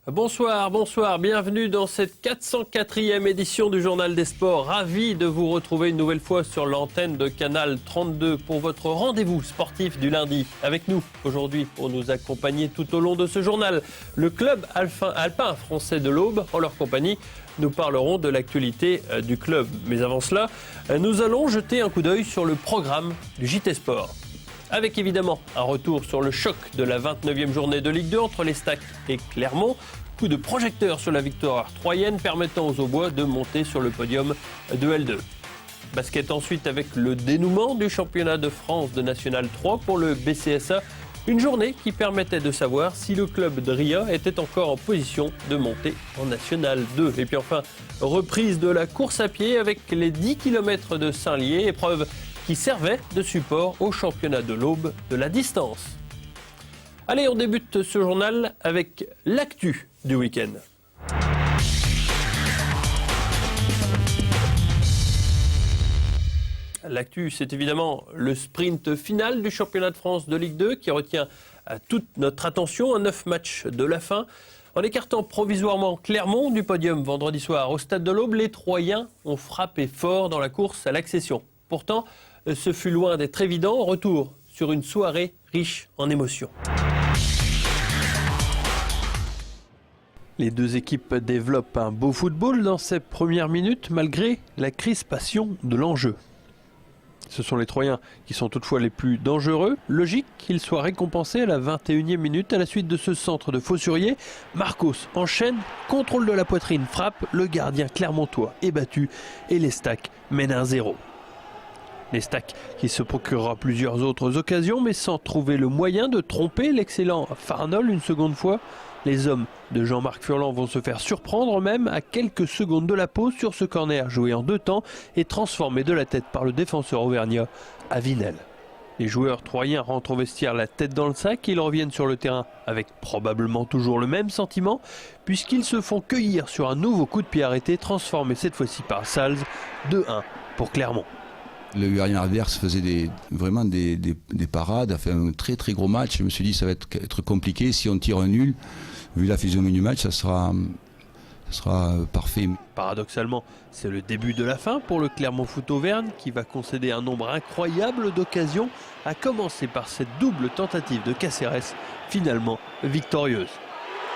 Bonsoir, bienvenue dans cette 404e édition du Journal des Sports. Ravi de vous retrouver une nouvelle fois sur l'antenne de Canal 32 pour votre rendez-vous sportif du lundi. Avec nous aujourd'hui pour nous accompagner tout au long de ce journal, le club alpin français de l'Aube. En leur compagnie, nous parlerons de l'actualité du club. Mais avant cela, nous allons jeter un coup d'œil sur le programme du JT Sport. Avec évidemment un retour sur le choc de la 29e journée de Ligue 2 entre l'Estac et Clermont. Coup de projecteur sur la victoire troyenne permettant aux Aubois de monter sur le podium de L2. Basket ensuite avec le dénouement du championnat de France de National 3 pour le BCSA. Une journée qui permettait de savoir si le club de Ria était encore en position de monter en National 2. Et puis enfin, reprise de la course à pied avec les 10 km de Saint-Lié, épreuve qui servait de support au championnat de l'Aube de la distance. Allez, on débute ce journal avec l'actu du week-end. L'actu, c'est évidemment le sprint final du championnat de France de Ligue 2 qui retient toute notre attention à 9 matchs de la fin. En écartant provisoirement Clermont du podium vendredi soir au stade de l'Aube, les Troyens ont frappé fort dans la course à l'accession. Pourtant, ce fut loin d'être évident. Retour sur une soirée riche en émotions. Les deux équipes développent un beau football dans ces premières minutes malgré la crispation de l'enjeu. Ce sont les Troyens qui sont toutefois les plus dangereux. Logique qu'ils soient récompensés à la 21e minute à la suite de ce centre de Faussurier. Marcos enchaîne, contrôle de la poitrine, frappe, le gardien clermontois est battu et l'Estac mène 1-0. L'Estac qui se procurera plusieurs autres occasions mais sans trouver le moyen de tromper l'excellent Farnol une seconde fois. Les hommes de Jean-Marc Furlan vont se faire surprendre même à quelques secondes de la pause sur ce corner joué en deux temps et transformé de la tête par le défenseur auvergnat Avinel. Les joueurs troyens rentrent au vestiaire la tête dans le sac et ils reviennent sur le terrain avec probablement toujours le même sentiment puisqu'ils se font cueillir sur un nouveau coup de pied arrêté transformé cette fois-ci par Salz, 2-1 pour Clermont. Le gardien adverse faisait vraiment des parades, a fait un très très gros match. Je me suis dit ça va être compliqué. Si on tire un nul, vu la physionomie du match, ça sera parfait. Paradoxalement, c'est le début de la fin pour le Clermont Foot Auvergne qui va concéder un nombre incroyable d'occasions, à commencer par cette double tentative de Cacérès, finalement victorieuse.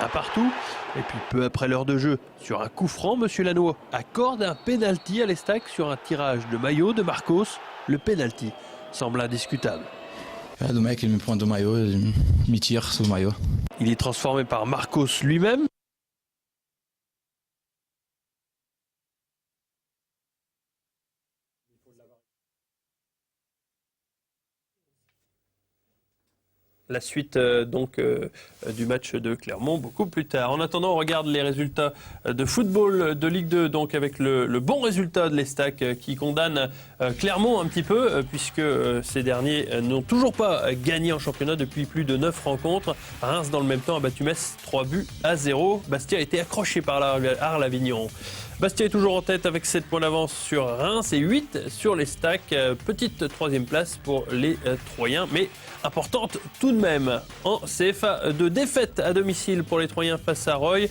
Un partout, et puis peu après l'heure de jeu, sur un coup franc, M. Lannoy accorde un pénalty à l'Estac sur un tirage de maillot de Marcos. Le pénalty semble indiscutable. Le mec il me prend de maillot, il me tire sur le maillot. Il est transformé par Marcos lui-même. La suite du match de Clermont beaucoup plus tard. En attendant, on regarde les résultats de football de Ligue 2, donc avec le bon résultat de l'Estac qui condamne Clermont un petit peu puisque ces derniers n'ont toujours pas gagné en championnat depuis plus de 9 rencontres. Reims dans le même temps a battu Metz 3-0. Bastia a été accroché par Arles-Avignon. Bastia est toujours en tête avec 7 points d'avance sur Reims et 8 sur l'Estac. Petite troisième place pour les Troyens, mais importante tout de même. En CFA, de défaite à domicile pour les Troyens face à Roy,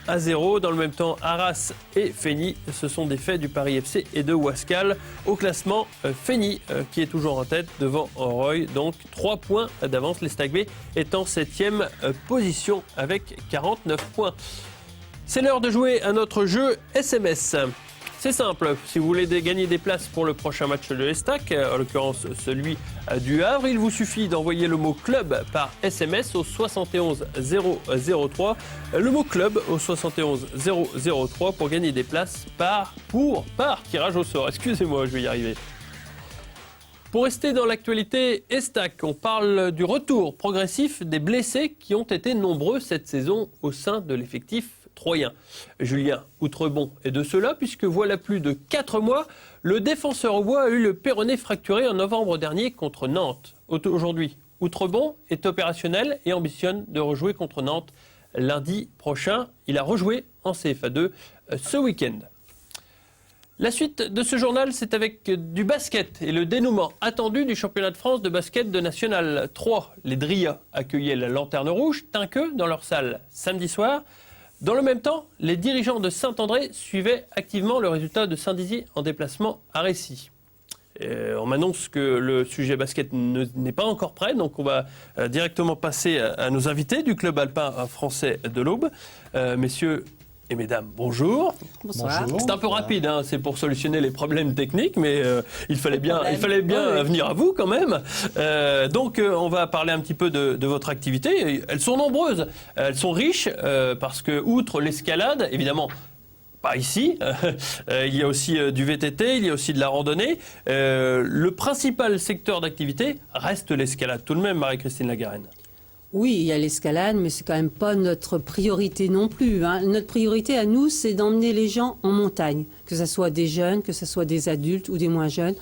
1-0. Dans le même temps, Arras et Feigny se sont défaits du Paris FC et de Wascal. Au classement, Feigny qui est toujours en tête devant Roy, donc 3 points d'avance. L'Estac B est en 7e position avec 49 points. C'est l'heure de jouer à notre jeu SMS. C'est simple, si vous voulez gagner des places pour le prochain match de l'Estac, en l'occurrence celui du Havre, il vous suffit d'envoyer le mot club par SMS au 71 003. Le mot club au 71 003 pour gagner des places par tirage au sort. Excusez-moi, je vais y arriver. Pour rester dans l'actualité Estac, on parle du retour progressif des blessés qui ont été nombreux cette saison au sein de l'effectif troyen. Julien Outrebon est de cela puisque voilà plus de 4 mois, le défenseur aubois a eu le péroné fracturé en novembre dernier contre Nantes. Aujourd'hui, Outrebon est opérationnel et ambitionne de rejouer contre Nantes lundi prochain. Il a rejoué en CFA2 ce week-end. La suite de ce journal, c'est avec du basket et le dénouement attendu du championnat de France de basket de National 3. Les Dria accueillaient la Lanterne Rouge, Tinqueux, dans leur salle samedi soir. Dans le même temps, les dirigeants de Saint-André suivaient activement le résultat de Saint-Dizier en déplacement à Récy. On m'annonce que le sujet basket n'est pas encore prêt, donc on va directement passer à nos invités du club alpin français de l'Aube. Messieurs et mesdames, bonjour. Bonsoir. C'est un peu rapide, hein, c'est pour solutionner les problèmes techniques, mais il fallait bien venir à vous quand même. Donc on va parler un petit peu de votre activité. Elles sont nombreuses, elles sont riches, parce que outre l'escalade, évidemment, pas ici, il y a aussi du VTT, il y a aussi de la randonnée. Le principal secteur d'activité reste l'escalade, tout de même, Marie-Christine Lagarenne. Oui, il y a l'escalade, mais c'est quand même pas notre priorité non plus, hein. Notre priorité à nous, c'est d'emmener les gens en montagne, que ce soit des jeunes, que ce soit des adultes ou des moins jeunes.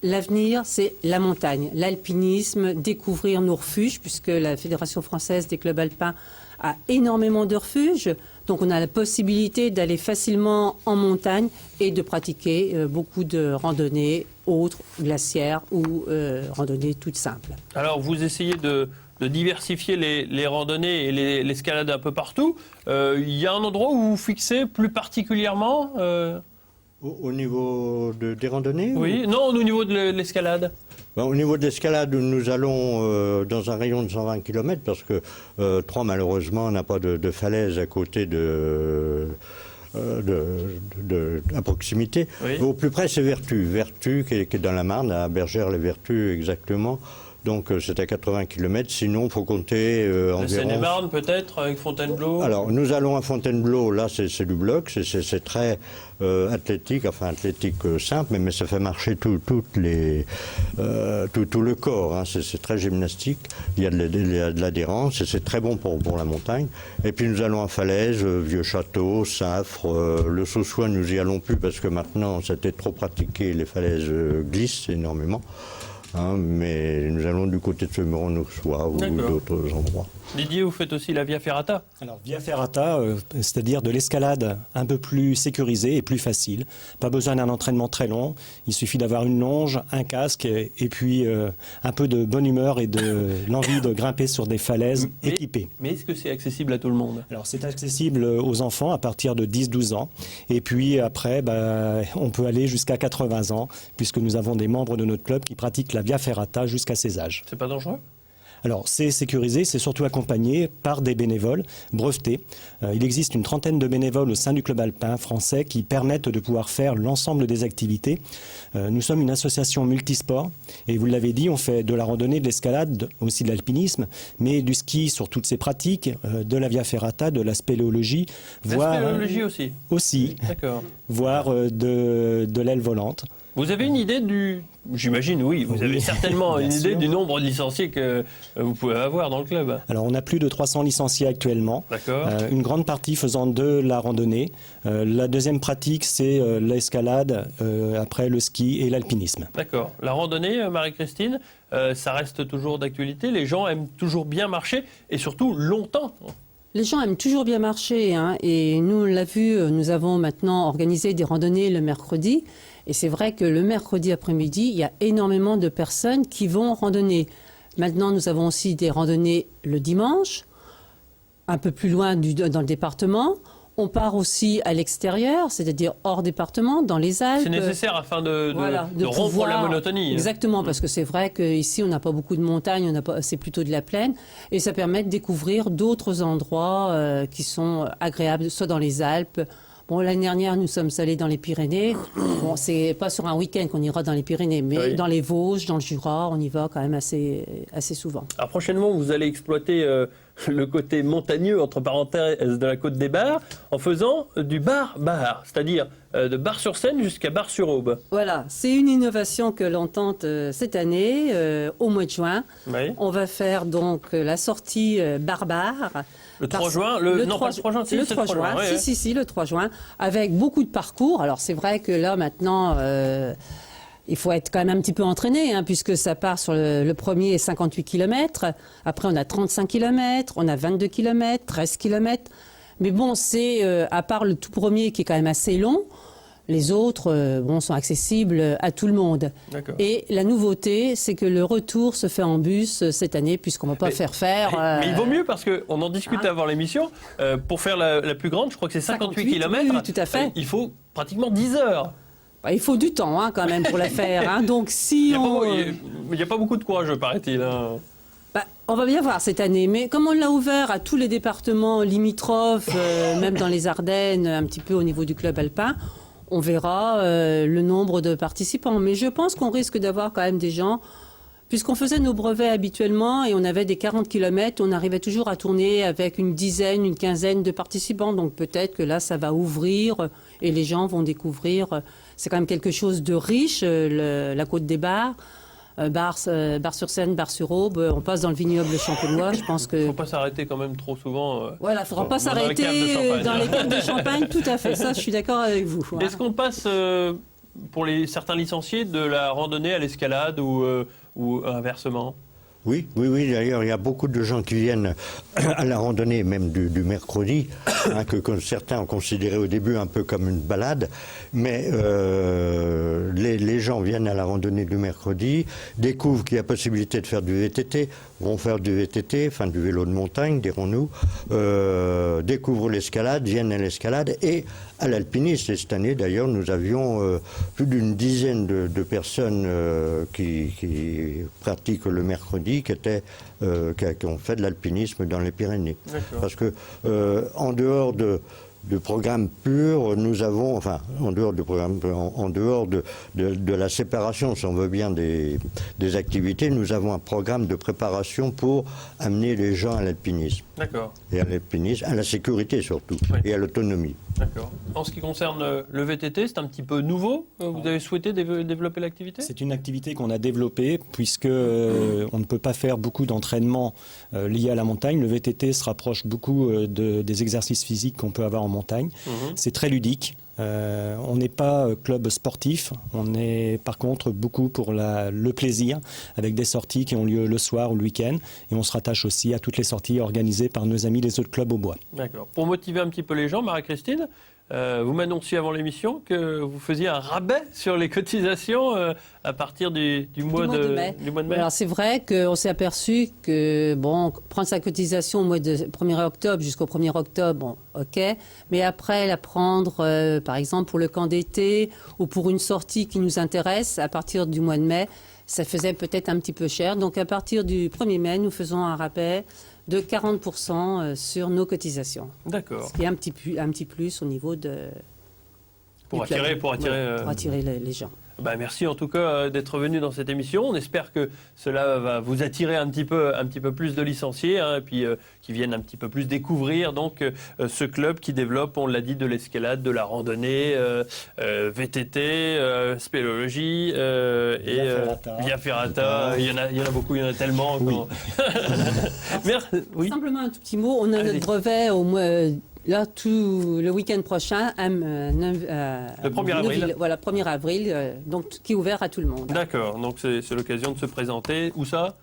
L'avenir, c'est la montagne, l'alpinisme, découvrir nos refuges, puisque la Fédération française des clubs alpins a énormément de refuges. Donc on a la possibilité d'aller facilement en montagne et de pratiquer beaucoup de randonnées autres, glaciaires ou randonnées toutes simples. Alors vous essayez de diversifier les randonnées et l'escalade un peu partout. Il y a un endroit où vous fixez plus particulièrement Au niveau des randonnées? Oui, non, au niveau de l'escalade. Au niveau de l'escalade, nous allons dans un rayon de 120 km parce que Troyes, malheureusement, n'a pas de falaise à côté à proximité. Oui. Au plus près, c'est Vertus qui est dans la Marne, à Bergère-les-Vertus exactement. Donc c'est à 80 km, sinon il faut compter environ... La Seine-et-Marne peut-être, avec Fontainebleau. Alors nous allons à Fontainebleau, là c'est du bloc, c'est très athlétique, enfin athlétique simple, mais ça fait marcher tout le corps, hein. C'est très gymnastique, il y a de l'adhérence et c'est très bon pour la montagne. Et puis nous allons à Falaise, Vieux-Château, Saffre, le Saussois nous y allons plus parce que maintenant c'était trop pratiqué, les falaises glissent énormément. Hein, mais nous allons du côté de Semeron-Auxois ou d'autres endroits. Didier, vous faites aussi la Via Ferrata. Alors, Via Ferrata, c'est-à-dire de l'escalade un peu plus sécurisée et plus facile. Pas besoin d'un entraînement très long. Il suffit d'avoir une longe, un casque et puis un peu de bonne humeur et de l'envie de grimper sur des falaises équipées. Mais est-ce que c'est accessible à tout le monde? Alors, c'est accessible aux enfants à partir de 10-12 ans. Et puis après, on peut aller jusqu'à 80 ans puisque nous avons des membres de notre club qui pratiquent la Via Ferrata jusqu'à ces âges. C'est pas dangereux? Alors, c'est sécurisé, c'est surtout accompagné par des bénévoles brevetés. Il existe une trentaine de bénévoles au sein du club alpin français qui permettent de pouvoir faire l'ensemble des activités. Nous sommes une association multisport et vous l'avez dit, on fait de la randonnée, de l'escalade, aussi de l'alpinisme, mais du ski sur toutes ses pratiques, de la Via Ferrata, de la spéléologie, voire... La spéléologie aussi? Aussi, d'accord. Voire de l'aile volante. Vous avez une idée du... J'imagine, oui. Vous avez certainement une idée du nombre de licenciés que vous pouvez avoir dans le club. Alors, on a plus de 300 licenciés actuellement. D'accord. Une grande partie faisant de la randonnée. La deuxième pratique, c'est l'escalade, après le ski et l'alpinisme. D'accord. La randonnée, Marie-Christine, ça reste toujours d'actualité. Les gens aiment toujours bien marcher et surtout longtemps. Les gens aiment toujours bien marcher, hein, et nous, on l'a vu, nous avons maintenant organisé des randonnées le mercredi. Et c'est vrai que le mercredi après-midi, il y a énormément de personnes qui vont randonner. Maintenant, nous avons aussi des randonnées le dimanche, un peu plus loin dans le département. On part aussi à l'extérieur, c'est-à-dire hors département, dans les Alpes. C'est nécessaire afin de rompre la monotonie. Exactement, parce que c'est vrai qu'ici, on n'a pas beaucoup de montagnes, c'est plutôt de la plaine. Et ça permet de découvrir d'autres endroits qui sont agréables, soit dans les Alpes. Bon, l'année dernière, nous sommes allés dans les Pyrénées. Bon, c'est pas sur un week-end qu'on ira dans les Pyrénées, mais oui, dans les Vosges, dans le Jura, on y va quand même assez souvent. Alors prochainement, vous allez exploiter le côté montagneux, entre parenthèses, de la Côte des Bars, en faisant du bar-bar, c'est-à-dire de Bar-sur-Seine jusqu'à Bar-sur-Aube. Voilà, c'est une innovation que l'on tente cette année, au mois de juin. Oui. On va faire donc la sortie bar-bar. Le 3 juin, le 3 juin, si, le 3 juin, ouais. Si, le 3 juin, avec beaucoup de parcours. Alors c'est vrai que là maintenant, il faut être quand même un petit peu entraîné, hein, puisque ça part sur le premier 58 km, après on a 35 km, on a 22 km, 13 km. Mais bon, c'est, à part le tout premier qui est quand même assez long, Les autres sont accessibles à tout le monde. D'accord. Et la nouveauté, c'est que le retour se fait en bus cette année, puisqu'on ne va pas faire... Mais il vaut mieux parce qu'on en discutait avant l'émission. Pour faire la plus grande, je crois que c'est 58 km. Oui, tout à fait. Il faut pratiquement 10 heures. Il faut du temps quand même pour la faire. Donc si il n'y a pas beaucoup de courageux, paraît-il. On va bien voir cette année, mais comme on l'a ouvert à tous les départements limitrophes, même dans les Ardennes, un petit peu au niveau du club alpin, on verra le nombre de participants. Mais je pense qu'on risque d'avoir quand même des gens, puisqu'on faisait nos brevets habituellement et on avait des 40 km, on arrivait toujours à tourner avec une dizaine, une quinzaine de participants. Donc peut-être que là, ça va ouvrir et les gens vont découvrir. C'est quand même quelque chose de riche, la Côte des Bars. Bar-sur-Seine, Bar-sur-Aube, on passe dans le vignoble champenois. Je pense que... Il ne faut pas s'arrêter quand même trop souvent. Voilà, il ne faudra pas s'arrêter dans les caves de Champagne, tout à fait. Ça, je suis d'accord avec vous. Voilà. Est-ce qu'on passe, pour certains licenciés, de la randonnée à l'escalade ou inversement ? Oui. D'ailleurs, il y a beaucoup de gens qui viennent à la randonnée, même du mercredi, que certains ont considéré au début un peu comme une balade. Mais les gens viennent à la randonnée du mercredi, découvrent qu'il y a possibilité de faire du VTT, vont faire du VTT, enfin du vélo de montagne, dirons-nous, découvrent l'escalade, viennent à l'escalade et à l'alpinisme. Et cette année, d'ailleurs, nous avions plus d'une dizaine de personnes qui pratiquent le mercredi, qui ont fait de l'alpinisme dans les Pyrénées. D'accord. Parce que en dehors de programme pur, nous avons, enfin, en dehors de la séparation, si on veut bien, des activités, nous avons un programme de préparation pour amener les gens à l'alpinisme. D'accord. Et à l'alpinisme, à la sécurité surtout, Oui. et à l'autonomie. D'accord. En ce qui concerne le VTT, c'est un petit peu nouveau. Vous avez souhaité développer l'activité ? C'est une activité qu'on a développée puisque on ne peut pas faire beaucoup d'entraînements liés à la montagne. Le VTT se rapproche beaucoup des exercices physiques qu'on peut avoir en montagne. C'est très ludique. On n'est pas club sportif, on est par contre beaucoup pour le plaisir, avec des sorties qui ont lieu le soir ou le week-end. Et on se rattache aussi à toutes les sorties organisées par nos amis des autres clubs au bois. D'accord. Pour motiver un petit peu les gens, Marie-Christine, vous m'annonciez avant l'émission que vous faisiez un rabais sur les cotisations à partir du mois de mai. Alors c'est vrai qu'on s'est aperçu que prendre sa cotisation au mois de 1er octobre jusqu'au 1er octobre, ok, mais après la prendre par exemple pour le camp d'été ou pour une sortie qui nous intéresse à partir du mois de mai, ça faisait peut-être un petit peu cher. Donc à partir du 1er mai, nous faisons un rabais de 40% sur nos cotisations. D'accord. Ce qui est un petit plus au niveau de... Pour attirer les gens. Merci en tout cas d'être venu dans cette émission. On espère que cela va vous attirer un petit peu plus de licenciés et puis qui viennent un petit peu plus découvrir donc ce club qui développe, on l'a dit, de l'escalade, de la randonnée, VTT, spéléologie et Via Ferrata. Il y en a beaucoup, il y en a tellement. Oui. Oui. Simplement un tout petit mot. On a notre brevet au mois... Là, tout le week-end prochain, le 1er avril. Voilà, 1er avril, donc qui est ouvert à tout le monde. D'accord, donc c'est l'occasion de se présenter. Où ça ?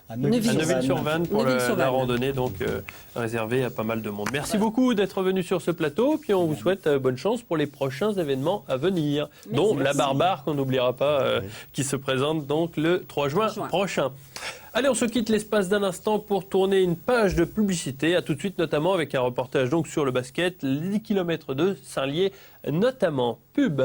À Neuville-sur-Vanne pour la randonnée, donc réservée à pas mal de monde. Merci beaucoup d'être venu sur ce plateau, puis on vous souhaite bonne chance pour les prochains événements à venir, dont la Barbare, qu'on n'oubliera pas, qui se présente donc le 3 juin prochain. Allez, on se quitte l'espace d'un instant pour tourner une page de publicité. À tout de suite, notamment avec un reportage donc sur le basket, les 10 km de Saint-Lié, notamment. Pub.